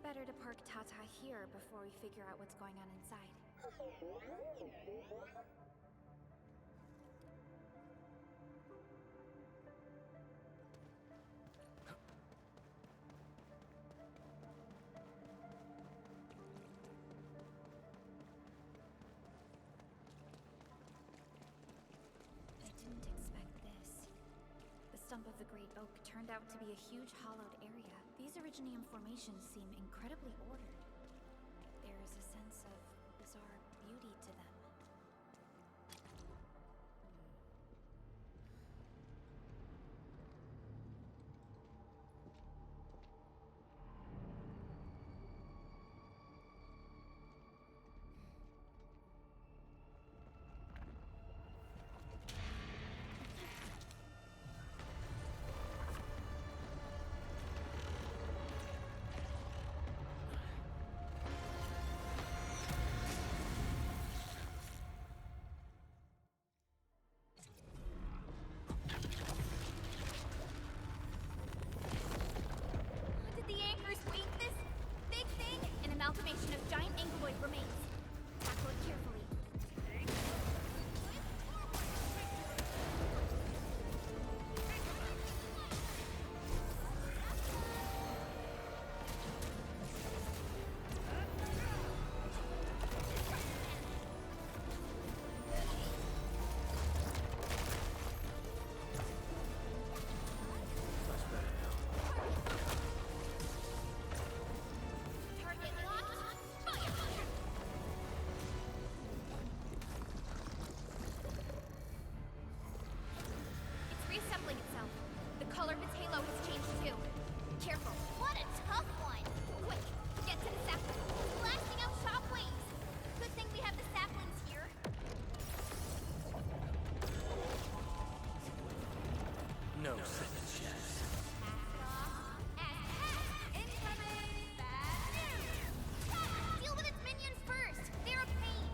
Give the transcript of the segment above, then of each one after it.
better to park Tata here before we figure out what's going on inside. I didn't expect this. The stump of the great oak turned out to be a huge hollowed area. These originium formations seem incredibly ordered. There is a sense of bizarre beauty to them. Amalgamation of giant ankyloid remains. Tackle it carefully. No second chance. Incoming! Bad news! Deal with its minions first! They're a pain!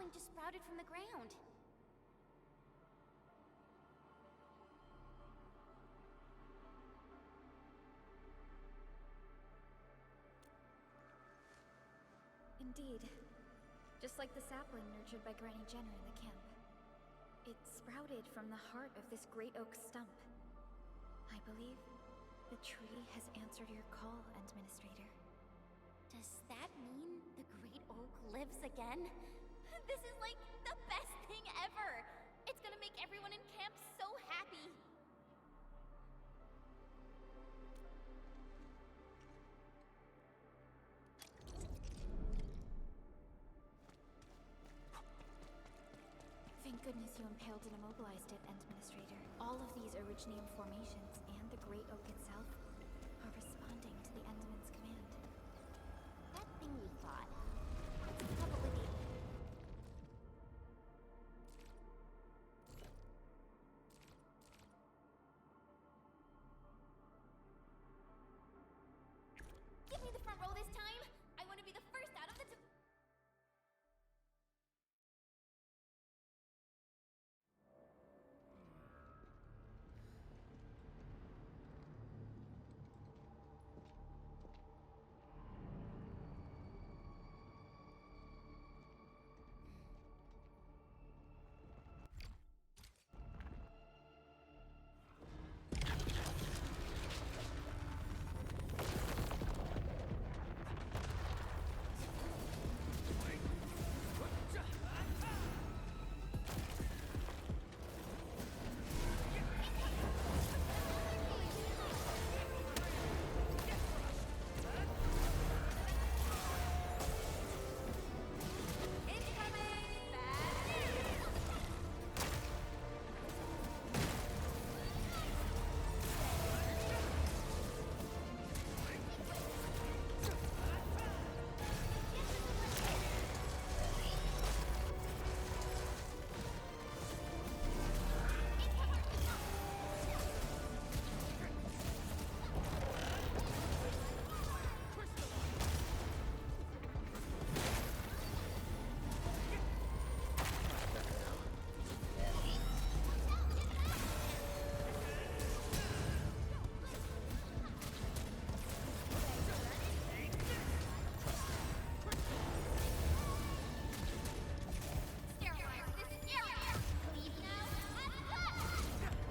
sapling just sprouted from the ground. Indeed. Just like the sapling nurtured by Granny Jenner in the camp. It sprouted from the heart of this great oak stump. I believe the tree has answered your call, Administrator. Does that mean the great oak lives again? This is like the best thing ever! It's gonna make everyone in camp so happy! Thank goodness you impaled and immobilized it, Administrator. All of these Originium formations and the Great Oak itself are responding to the Enderman's command. That thing you fought. What's the trouble with you? Give me the front row this time! I want to be the first out of the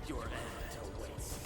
Your end awaits.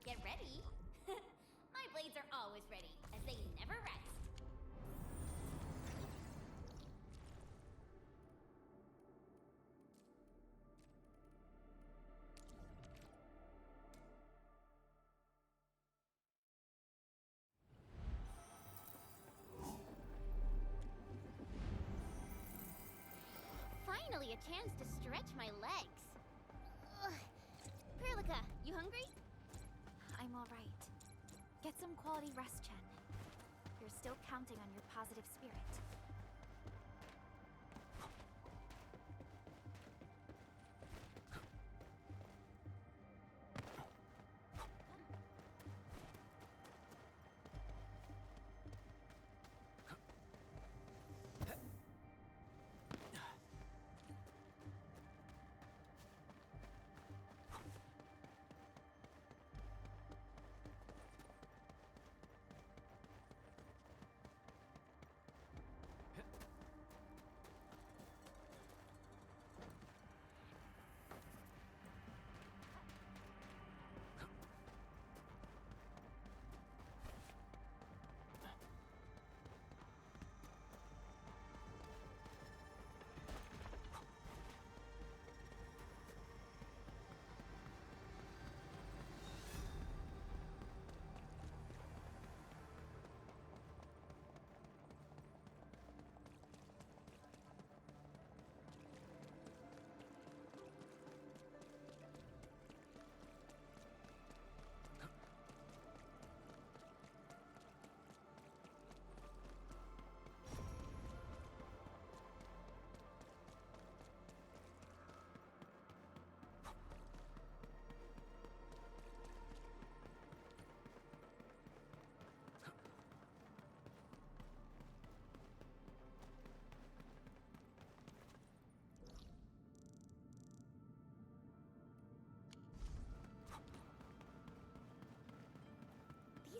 Get ready? My blades are always ready, as they never rest. Finally a chance to stretch my legs. Ugh. Perlica, you hungry? I'm alright. Get some quality rest, Chen. You're still counting on your positive spirit.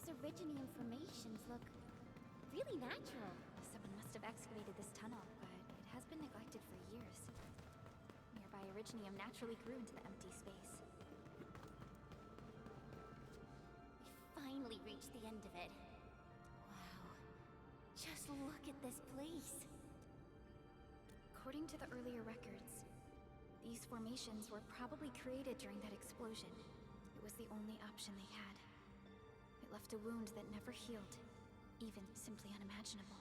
These Originium formations look really natural. Someone must have excavated this tunnel, but it has been neglected for years. Nearby Originium naturally grew into the empty space. We finally reached the end of it. Wow. Just look at this place. According to the earlier records, these formations were probably created during that explosion. It was the only option they had. It left a wound that never healed, even simply unimaginable.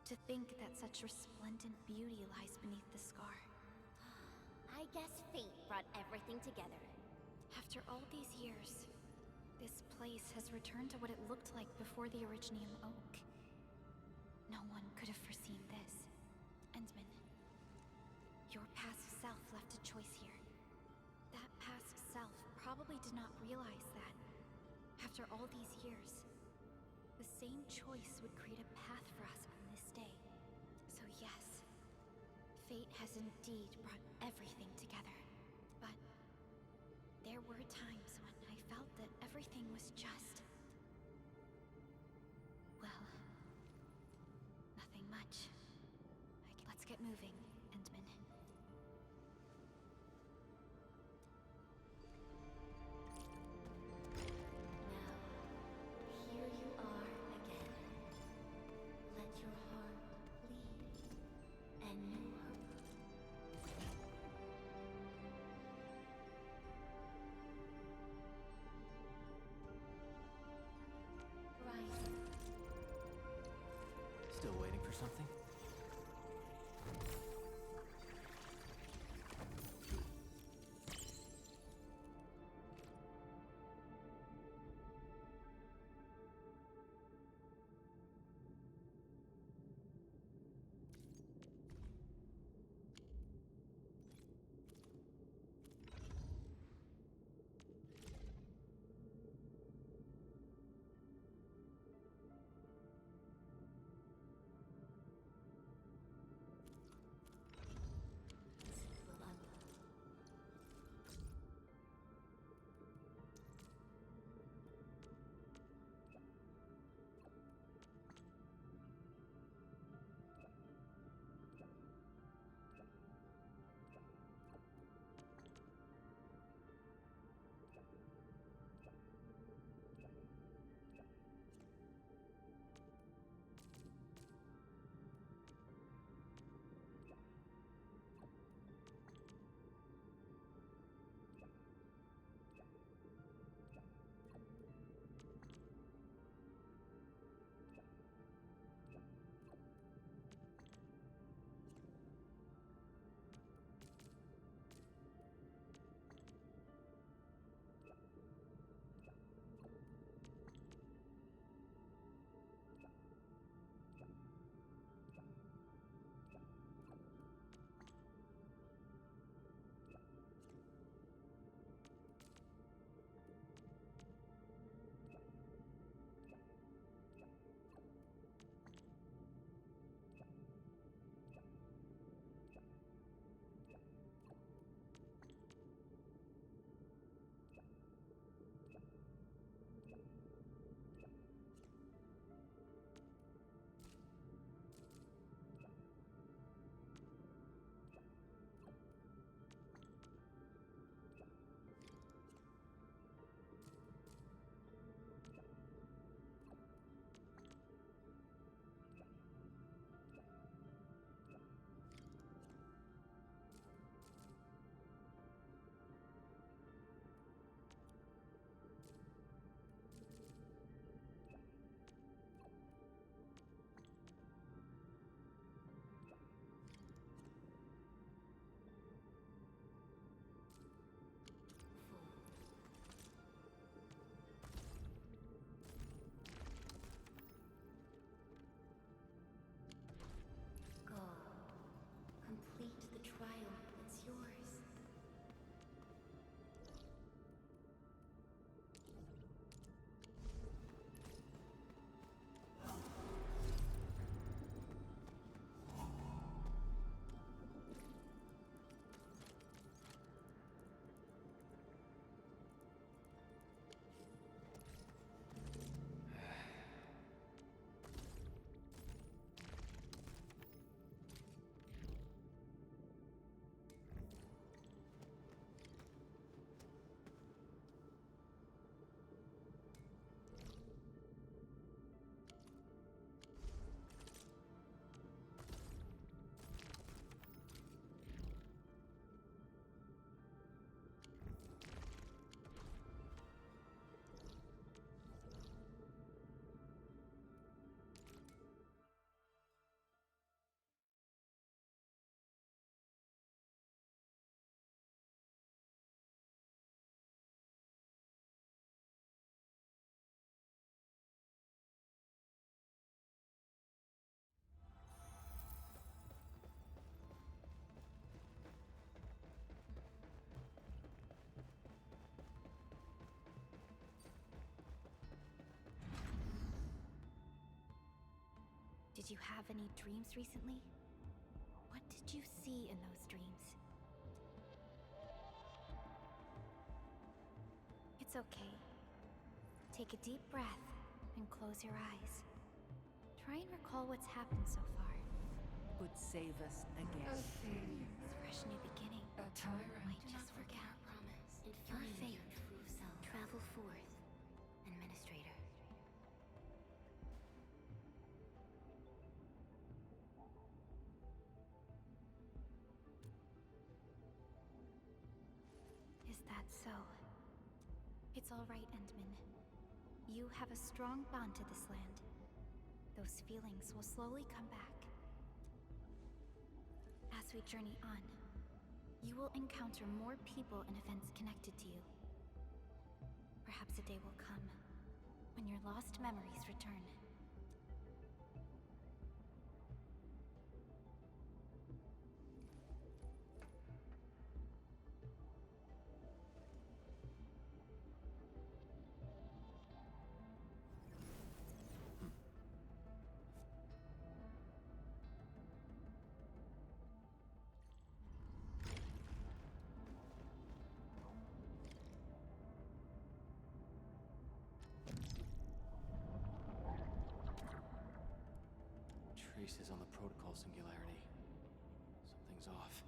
To think that such resplendent beauty lies beneath the scar. I guess fate brought everything together. After all these years, this place has returned to what it looked like before the Originium Oak. No one could have foreseen this. Endman, your past self left a choice here. That past self probably did not realize that, after all these years, the same choice would create a path for us on this day. So yes, fate has indeed brought everything together. But there were times when I felt that everything was just... well, nothing much. Let's get moving, Endman. Now, here you are again. Let your heart bleed, and new hope. Rise. Still waiting for something? Did you have any dreams recently? What did you see in those dreams? It's okay. Take a deep breath and close your eyes. Try and recall what's happened so far. Would save us again. Fresh new beginning. Might just forget our promise. Your fate. Travel forth, Administrator. Is that so? It's all right, Endman. You have a strong bond to this land. Those feelings will slowly come back. As we journey on, you will encounter more people and events connected to you. Perhaps a day will come when your lost memories return. Traces on the protocol singularity. Something's off.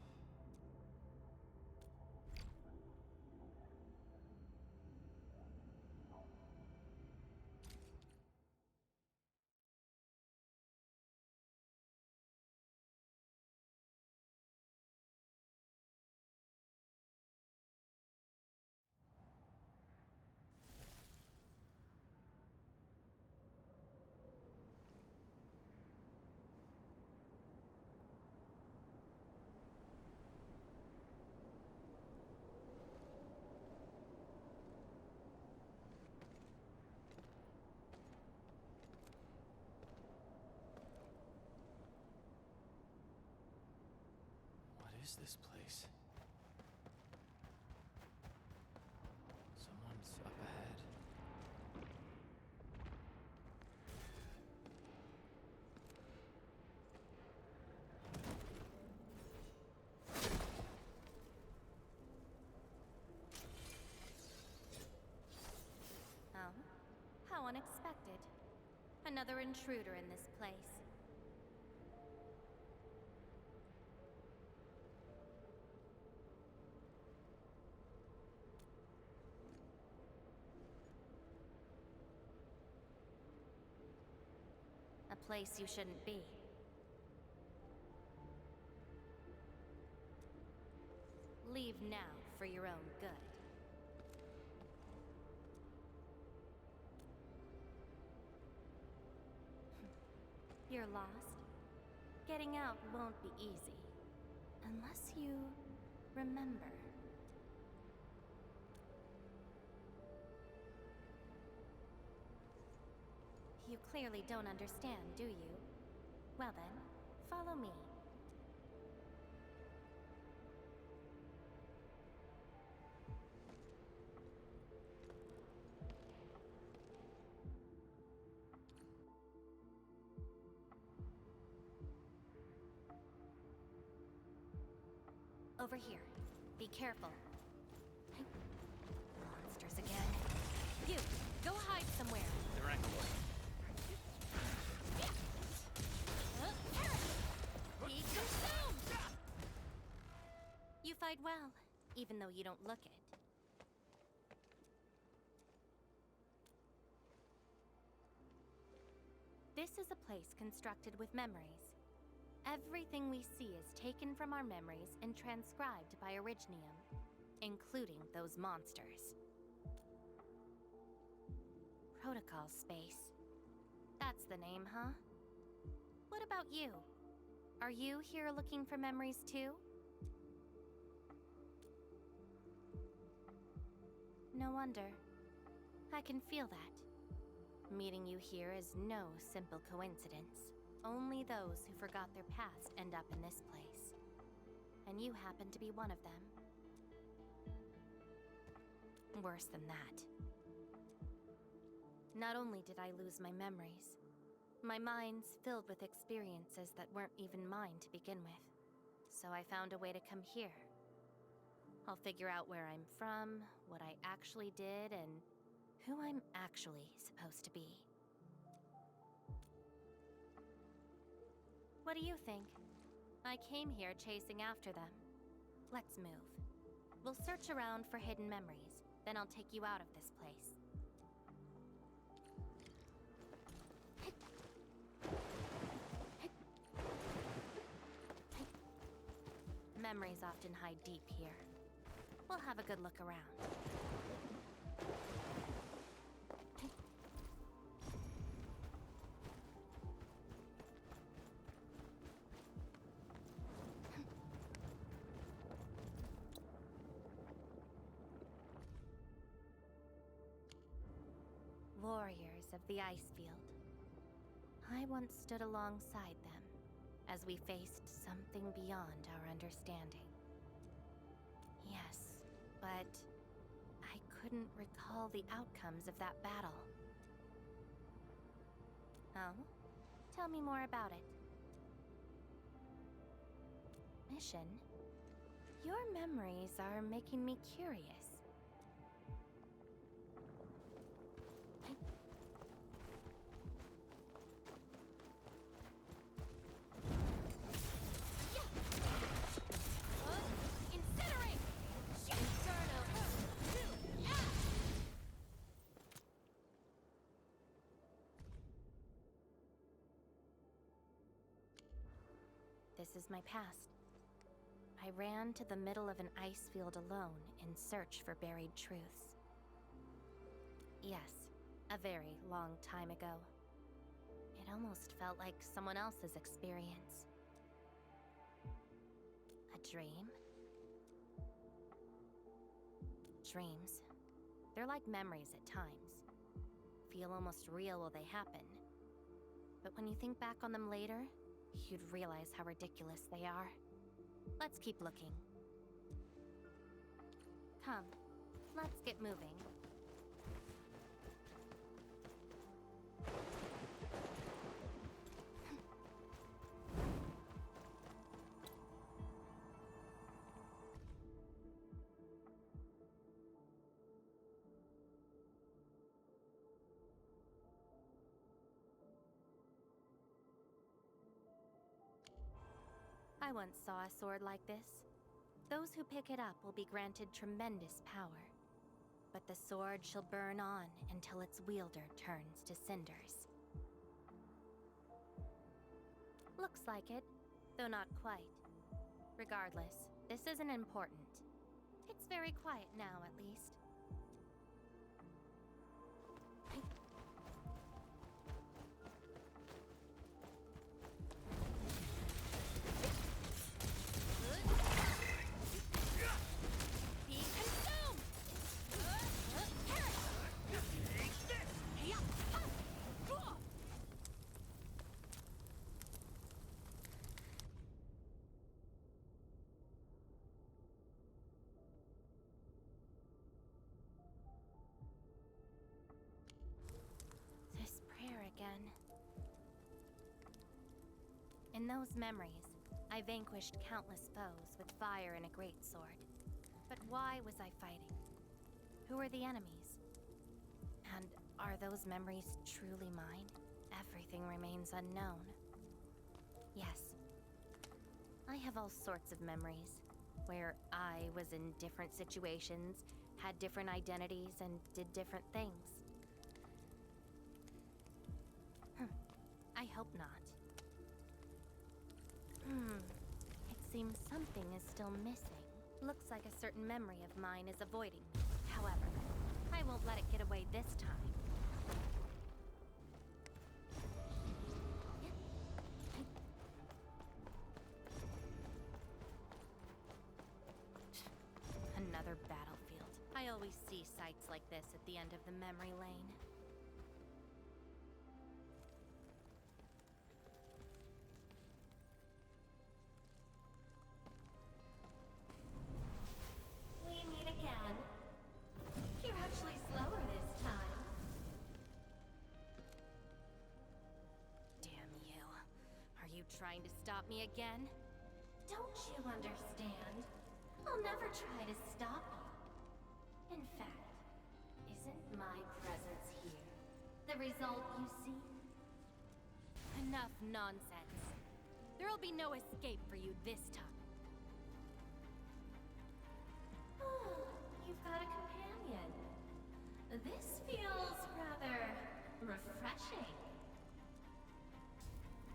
What is this place? Someone's up ahead. Oh, how unexpected. Another intruder in this place. A place you shouldn't be. Leave now for your own good. You're lost? Getting out won't be easy. Unless you remember. You clearly don't understand, do you? Well then, follow me. Over here. Be careful. Monsters again. You, go hide somewhere. They're anchored. Be consumed! You fight well, even though you don't look it. This is a place constructed with memories. Everything we see is taken from our memories and transcribed by Arknights, including those monsters. Protocol space. That's the name, huh? What about you? Are you here looking for memories too? No wonder. I can feel that. Meeting you here is no simple coincidence. Only those who forgot their past end up in this place. And you happen to be one of them. Worse than that. Not only did I lose my memories, My mind's filled with experiences that weren't even mine to begin with. So I found a way to come here. I'll figure out where I'm from, what I actually did, and who I'm actually supposed to be. What do you think? I came here chasing after them. Let's move. We'll search around for hidden memories, then I'll take you out of this place. Memories often hide deep here. We'll have a good look around. Warriors of the Icefield. I once stood alongside them as we faced something beyond our understanding. Yes, but I couldn't recall the outcomes of that battle. Oh? Tell me more about it. Mission? Your memories are making me curious. This is my past. I ran to the middle of an ice field alone in search for buried truths. Yes, a very long time ago. It almost felt like someone else's experience. A dream? Dreams. They're like memories at times. Feel almost real while they happen. But when you think back on them later, you'd realize how ridiculous they are. Let's keep looking. Come, let's get moving. I once saw a sword like this. Those who pick it up will be granted tremendous power. But the sword shall burn on until its wielder turns to cinders. Looks like it, though not quite. Regardless, this isn't important. It's very quiet now, at least. In those memories, I vanquished countless foes with fire and a greatsword. But why was I fighting? Who are the enemies? And are those memories truly mine? Everything remains unknown. Yes, I have all sorts of memories, where I was in different situations, had different identities, and did different things. I hope not. It seems something is still missing. Looks like a certain memory of mine is avoiding me. However, I won't let it get away this time. Another battlefield. I always see sights like this at the end of the memory lane. trying to stop me again? Don't you understand? I'll never try to stop you. In fact, isn't my presence here the result you seek? Enough nonsense. There'll be no escape for you this time. You've got a companion. This feels rather refreshing.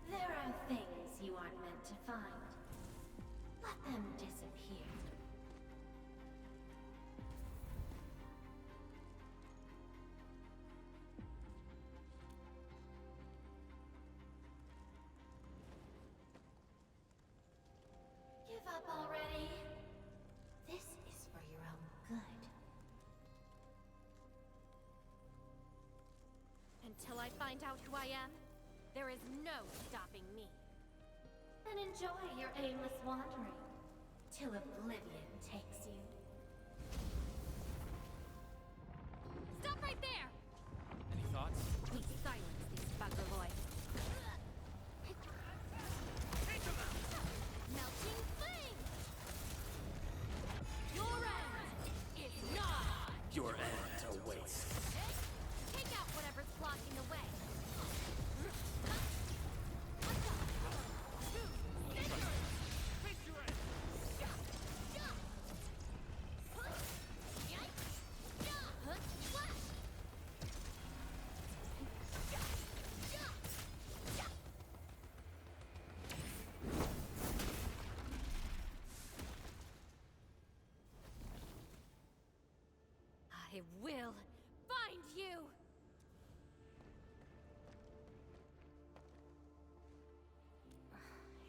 There are things you aren't meant to find. Let them disappear. Give up already. This is for your own good. Until I find out who I am, there is no stopping me. Then enjoy your aimless wandering, till oblivion takes you. Stop right there! Any thoughts? We silence these buggerloids. Melting flame! Your end is not! Your end awaits. Take out whatever's blocking the way. I will find you!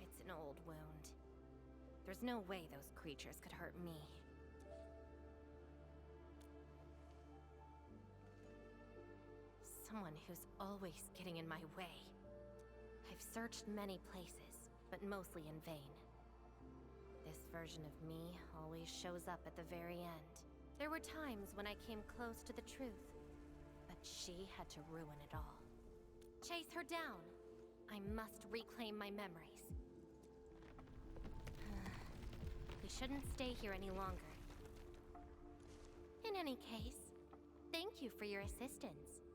It's an old wound. There's no way those creatures could hurt me. Someone who's always getting in my way. I've searched many places, but mostly in vain. This version of me always shows up at the very end. There were times when I came close to the truth, but she had to ruin it all. Chase her down. I must reclaim my memories. We shouldn't stay here any longer. In any case, thank you for your assistance,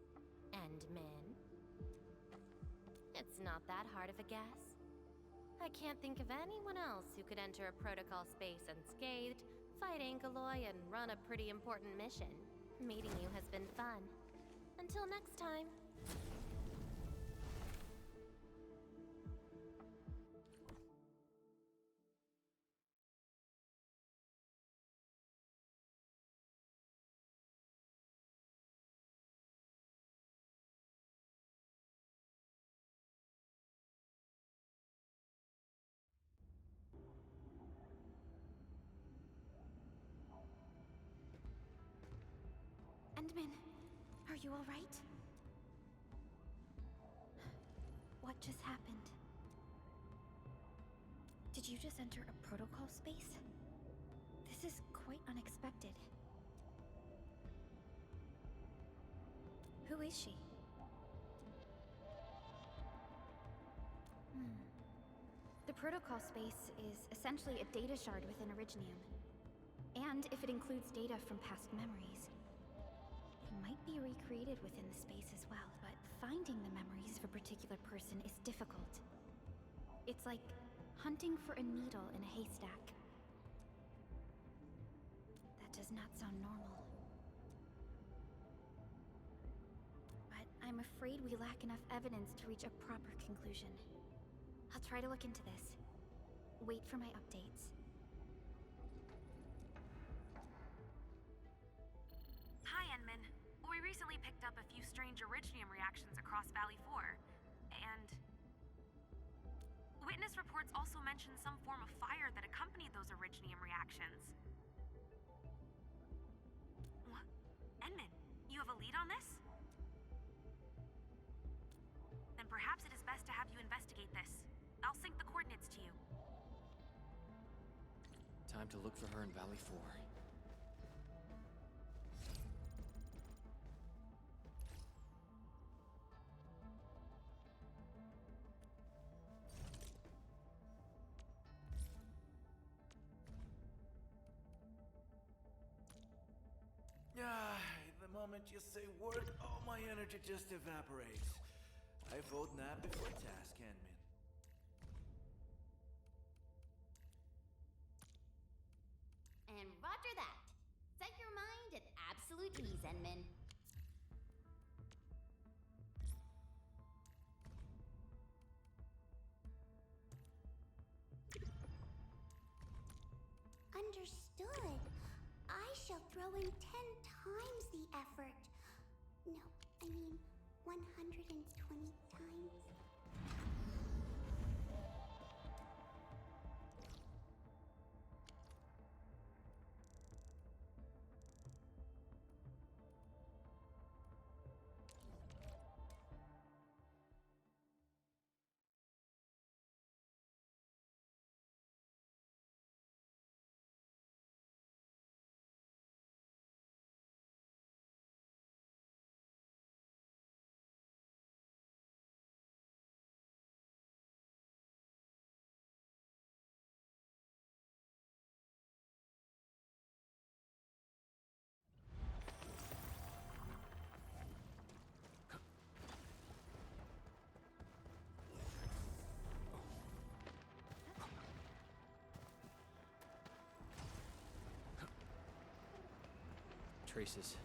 Endmin. It's not that hard of a guess. I can't think of anyone else who could enter a protocol space unscathed, fight Ankyloy, and run a pretty important mission. Meeting you has been fun. Until next time. Endmin, are you all right? What just happened? Did you just enter a protocol space? This is quite unexpected. Who is she? The protocol space is essentially a data shard within Originium. And if it includes data from past memories, it might be recreated within the space as well, but finding the memories of a particular person is difficult. It's like hunting for a needle in a haystack. That does not sound normal. But I'm afraid we lack enough evidence to reach a proper conclusion. I'll try to look into this. Wait for my updates. Hi, Enman. We recently picked up a few strange Originium reactions across Valley 4, and... Witness reports also mention some form of fire that accompanied those Originium reactions. What? Enman, you have a lead on this? Then perhaps it is best to have you investigate this. I'll sync the coordinates to you. Time to look for her in Valley 4. moment you say word, all my energy just evaporates. I vote nap before task, Handman. And roger that. Set your mind at absolute ease, Enman. Understood. I shall throw in 10 times the effort. No, I mean 120 times. Traces.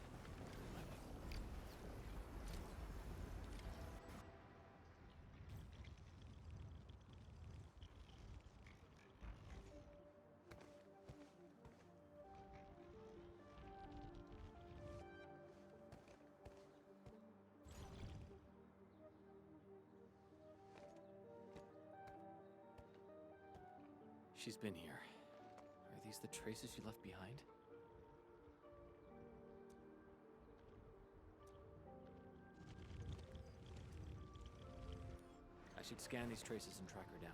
She's been here. Are these the traces you left behind? I should scan these traces and track her down.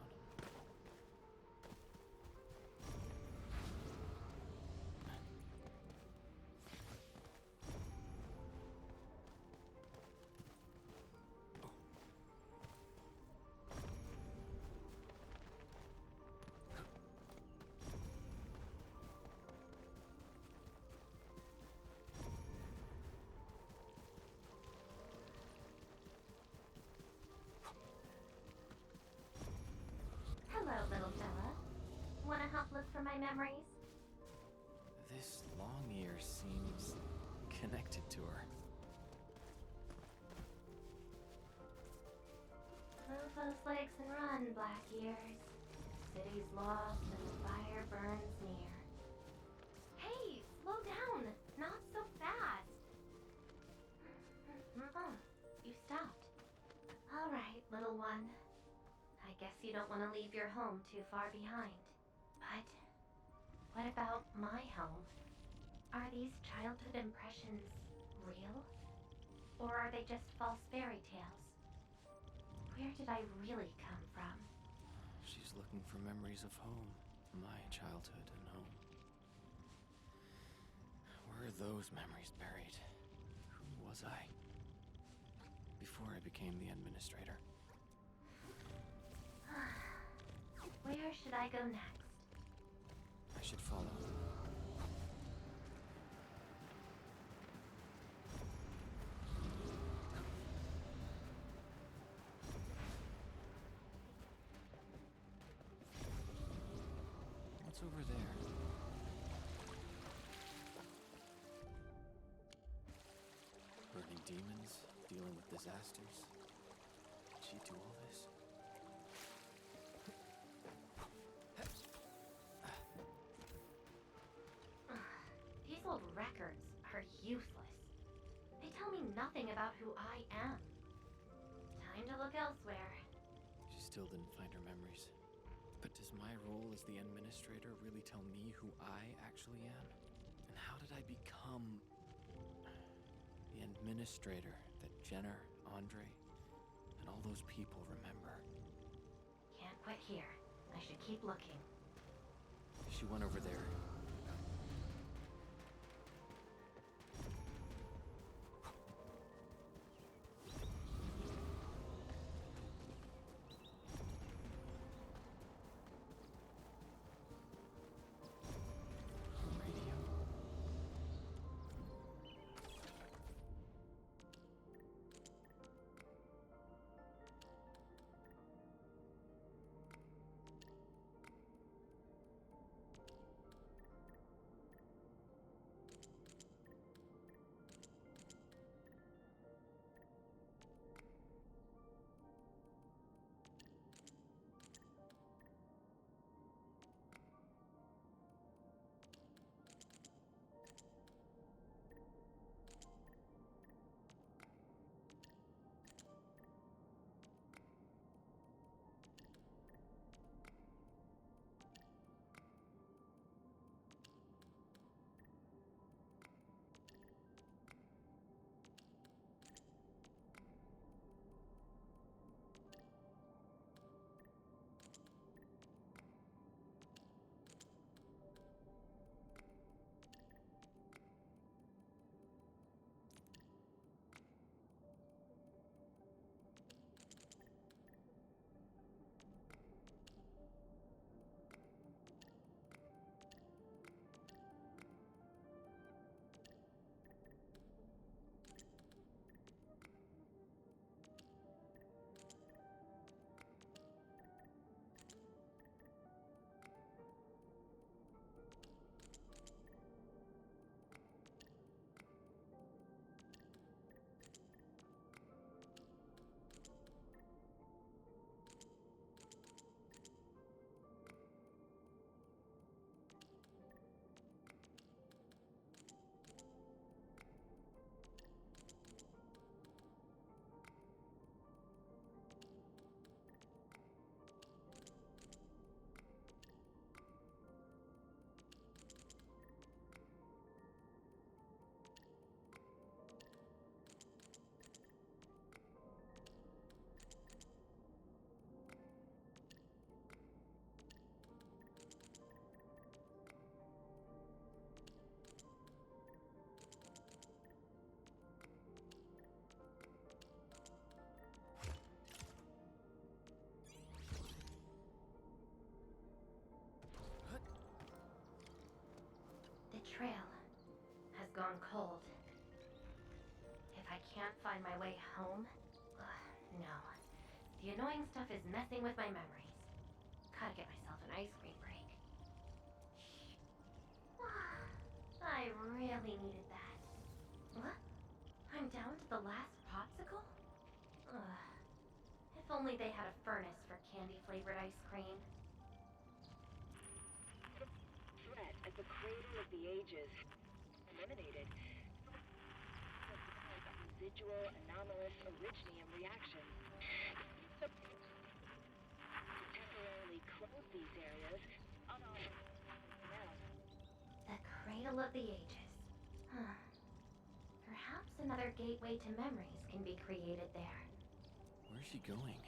Hello, little fella. Wanna help look for my memories? This long ear seems connected to her. Move those legs and run, black ears. City's lost and the fire burns near. Hey, slow down! Not so fast! You stopped. All right, little one. I guess you don't want to leave your home too far behind. But what about my home? Are these childhood impressions real? Or are they just false fairy tales? Where did I really come from? She's looking for memories of home. My childhood and home. Where are those memories buried? Who was I? Before I became the administrator. Where should I go next? I should follow. What's over there? Burning demons, dealing with disasters. Did she do all this? These old records are useless. They tell me nothing about who I am. Time to look elsewhere. She still didn't find her memories. But does my role as the administrator really tell me who I actually am? And how did I become the administrator that Jenner, Andre, and all those people remember? Can't quit here. I should keep looking. She went over there. trail has gone cold. If I can't find my way home, no. The annoying stuff is messing with my memories. Gotta get myself an ice cream break. I really needed that. What? I'm down to the last popsicle? Ugh. If only they had a furnace for candy-flavored ice cream. Threat at the cradle of the ages. Eliminated. Residual anomalous originium reaction. To temporarily close these areas, The cradle of the ages. Huh. Perhaps another gateway to memories can be created there. Where's she going?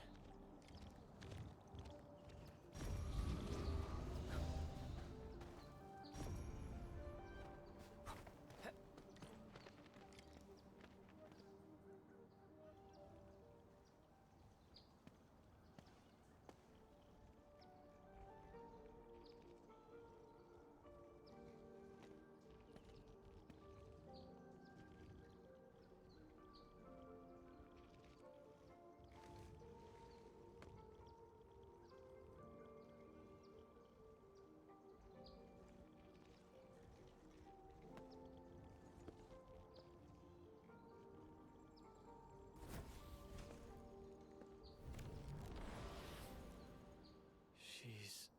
She's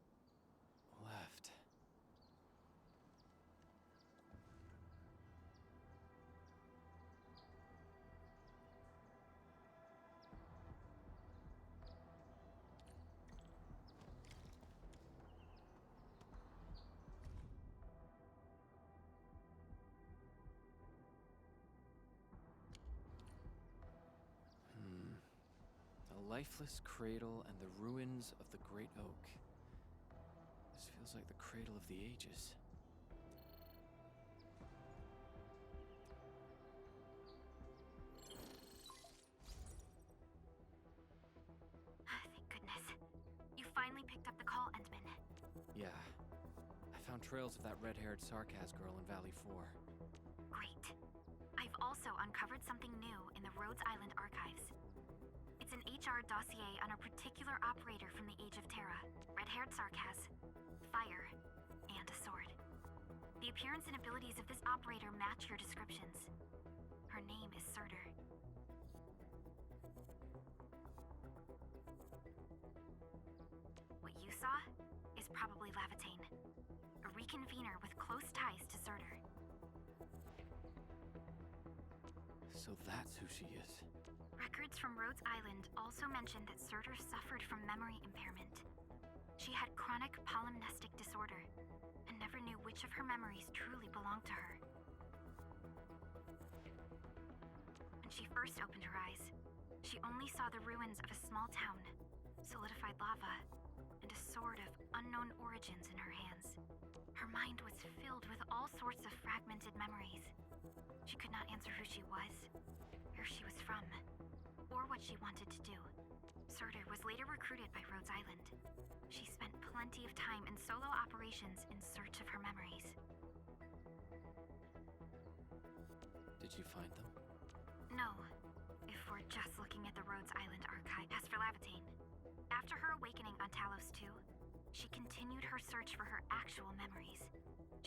left. A lifeless cradle and the ruins of the Great Oak. This feels like the cradle of the ages. Thank goodness. You finally picked up the call, Endman. Yeah. I found trails of that red-haired Sarkaz girl in Valley 4. Great. I've also uncovered something new in the Rhodes Island archives. It's an HR dossier on a particular operator from the Age of Terra. Red-haired Sarkaz, fire, and a sword. The appearance and abilities of this operator match your descriptions. Her name is Surtur. What you saw is probably Lavatane, a reconvener with close ties to Surtur. So that's who she is. Records from Rhodes Island also mention that Surtur suffered from memory impairment. She had chronic polymnestic disorder, and never knew which of her memories truly belonged to her. When she first opened her eyes, she only saw the ruins of a small town, solidified lava, and a sword of unknown origins in her hands. Her mind was filled with all sorts of fragmented memories. She could not answer who she was, where she was from, or what she wanted to do. Surtur was later recruited by Rhodes Island. She spent plenty of time in solo operations in search of her memories. Did you find them? No, if we're just looking at the Rhodes Island archive. As for Lavatane, after her awakening on Talos 2, she continued her search for her actual memories,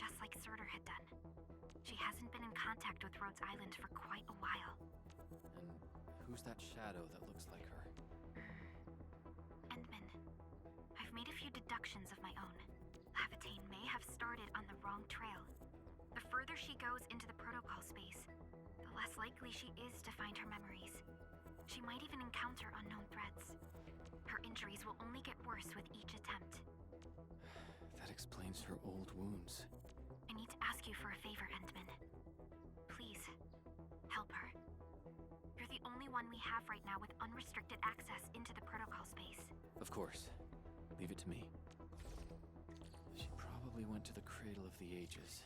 just like Surtur had done. She hasn't been in contact with Rhodes Island for quite a while. And who's that shadow that looks like her? Endman, I've made a few deductions of my own. Lavatane may have started on the wrong trail. The further she goes into the protocol space, the less likely she is to find her memories. She might even encounter unknown threats. Her injuries will only get worse with each attempt. That explains her old wounds. I need to ask you for a favor, Endman. Please, help her. You're the only one we have right now with unrestricted access into the protocol space. Of course. Leave it to me. She probably went to the cradle of the ages.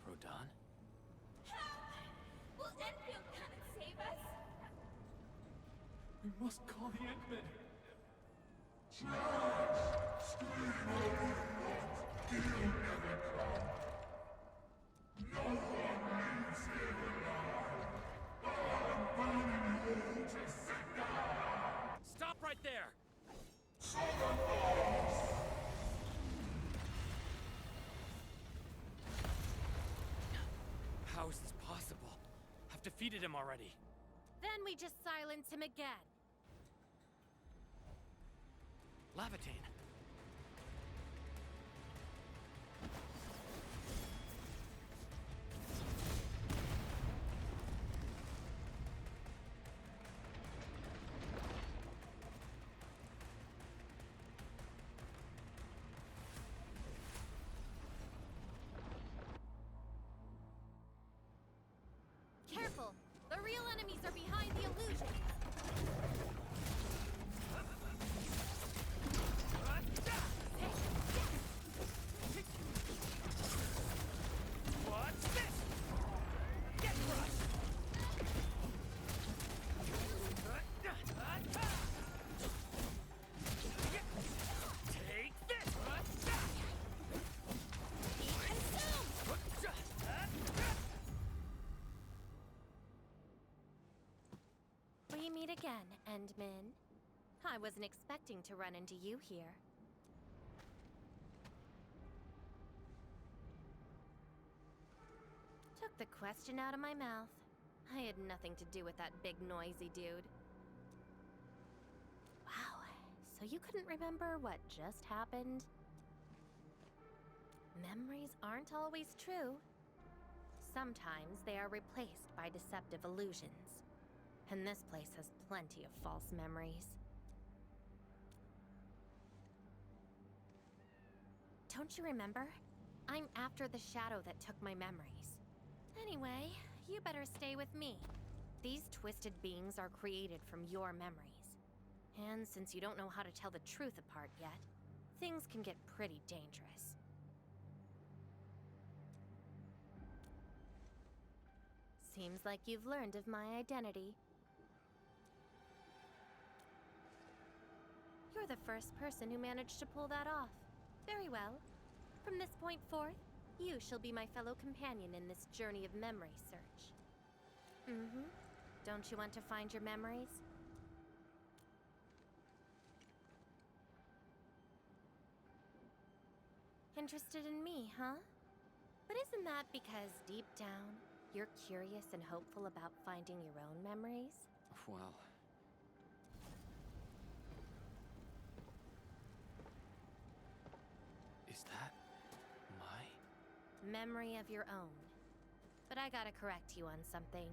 Rodan? Will Endfield come and save us? We must call the Endmen. Stop right there! How is this possible? I've defeated him already. Then we just silence him again. Lavatine. Careful! The real enemies are behind the illusion! What's this? Get crushed! Take this! Be consumed! We meet again, Endmin. I wasn't expecting to run into you here. Took the question out of my mouth. I had nothing to do with that big noisy dude. Wow, so you couldn't remember what just happened? Memories aren't always true. Sometimes they are replaced by deceptive illusions. And this place has plenty of false memories. Don't you remember? I'm after the shadow that took my memories. Anyway, you better stay with me. These twisted beings are created from your memories. And since you don't know how to tell the truth apart yet, things can get pretty dangerous. Seems like you've learned of my identity. You're the first person who managed to pull that off. Very well. From this point forth, you shall be my fellow companion in this journey of memory search. Don't you want to find your memories? Interested in me, huh? But isn't that because deep down, you're curious and hopeful about finding your own memories? Well... Is that... my... Memory of your own. But I gotta correct you on something.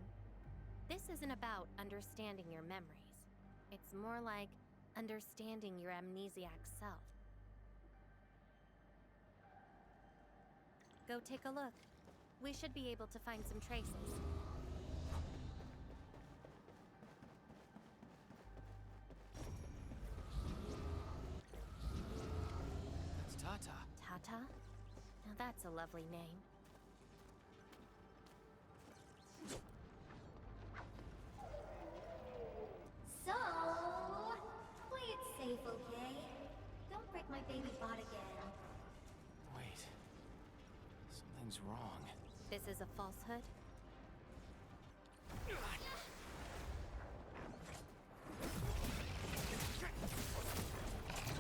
This isn't about understanding your memories. It's more like understanding your amnesiac self. Go take a look. We should be able to find some traces. That's Tata. Tata? Now that's a lovely name. So, play it safe, okay? Don't break my baby bot again. Wait. Something's wrong. This is a falsehood?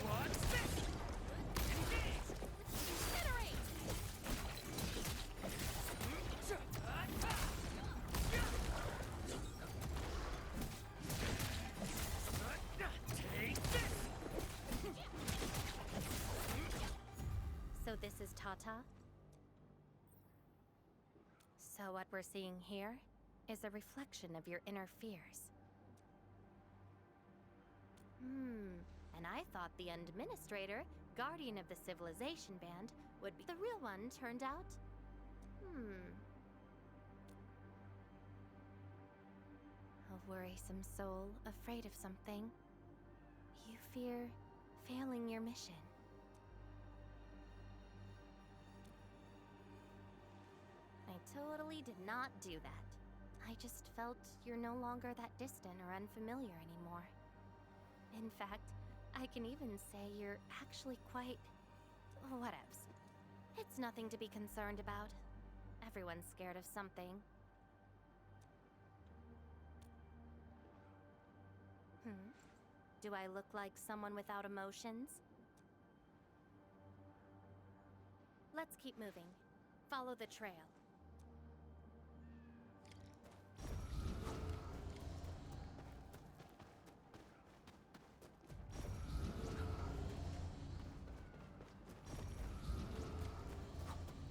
What's this? Engage! Incinerate! Take this! So this is Tata? So what we're seeing here is a reflection of your inner fears. And I thought the Administrator, Guardian of the Civilization Band, would be the real one, turned out. A worrisome soul, afraid of something. You fear failing your mission. totally did not do that. I just felt you're no longer that distant or unfamiliar anymore. In fact, I can even say you're actually quite... whatevs. It's nothing to be concerned about. Everyone's scared of something. Do I look like someone without emotions? Let's keep moving. Follow the trail.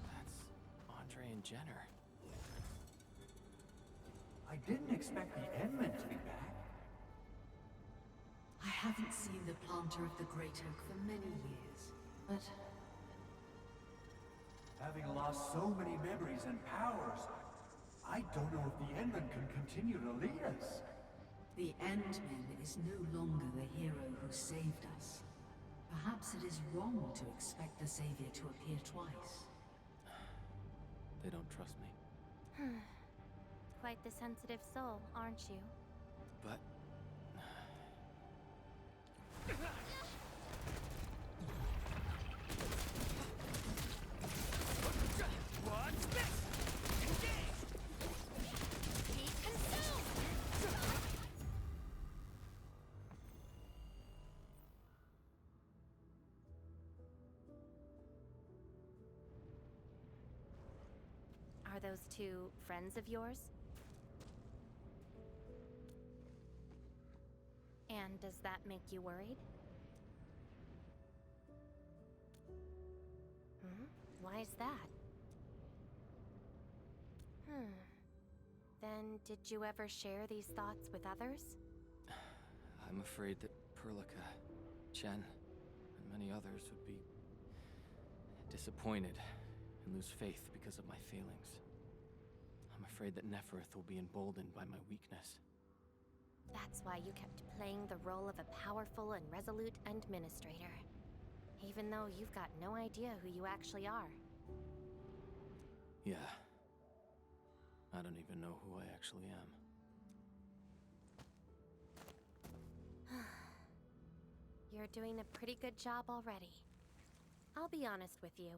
That's Andre and Jenner. I didn't expect the Endmen to be back. I haven't seen the planter of the Great Oak for many years, but Having lost so many memories and powers, I don't know if the Endmen can continue to lead us. the Endman is no longer the hero who saved us. Perhaps it is wrong to expect the Savior to appear twice. They don't trust me. Quite the sensitive soul, aren't you? But... What's this? Engage! Be consumed! Are those two friends of yours? And does that make you worried? Why is that? Then, did you ever share these thoughts with others? I'm afraid that Perlica, Chen, and many others would be disappointed and lose faith because of my feelings. I'm afraid that Nefereth will be emboldened by my weakness. That's why you kept playing the role of a powerful and resolute administrator. Even though you've got no idea who you actually are. Yeah. I don't even know who I actually am. You're doing a pretty good job already. I'll be honest with you.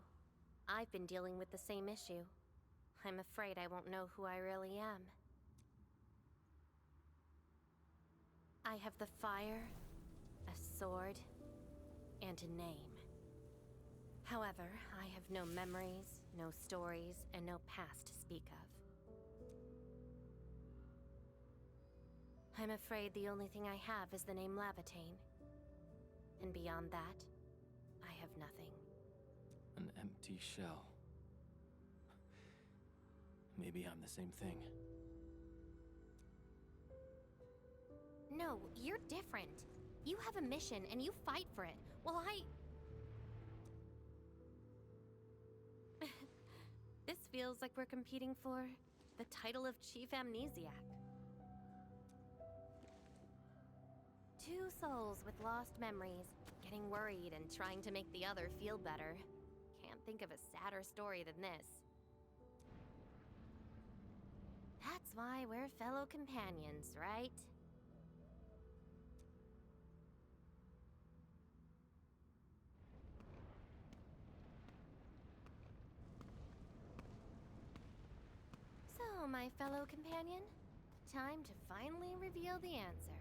I've been dealing with the same issue. I'm afraid I won't know who I really am. I have the fire, a sword, and a name. However, I have no memories, no stories, and no past to speak of. I'm afraid the only thing I have is the name Lavatane. And beyond that, I have nothing. An empty shell. Maybe I'm the same thing. No, you're different. You have a mission and you fight for it, while This feels like we're competing for the title of Chief Amnesiac. Two souls with lost memories, getting worried and trying to make the other feel better. Can't think of a sadder story than this. That's why we're fellow companions, right? So, my fellow companion, time to finally reveal the answer.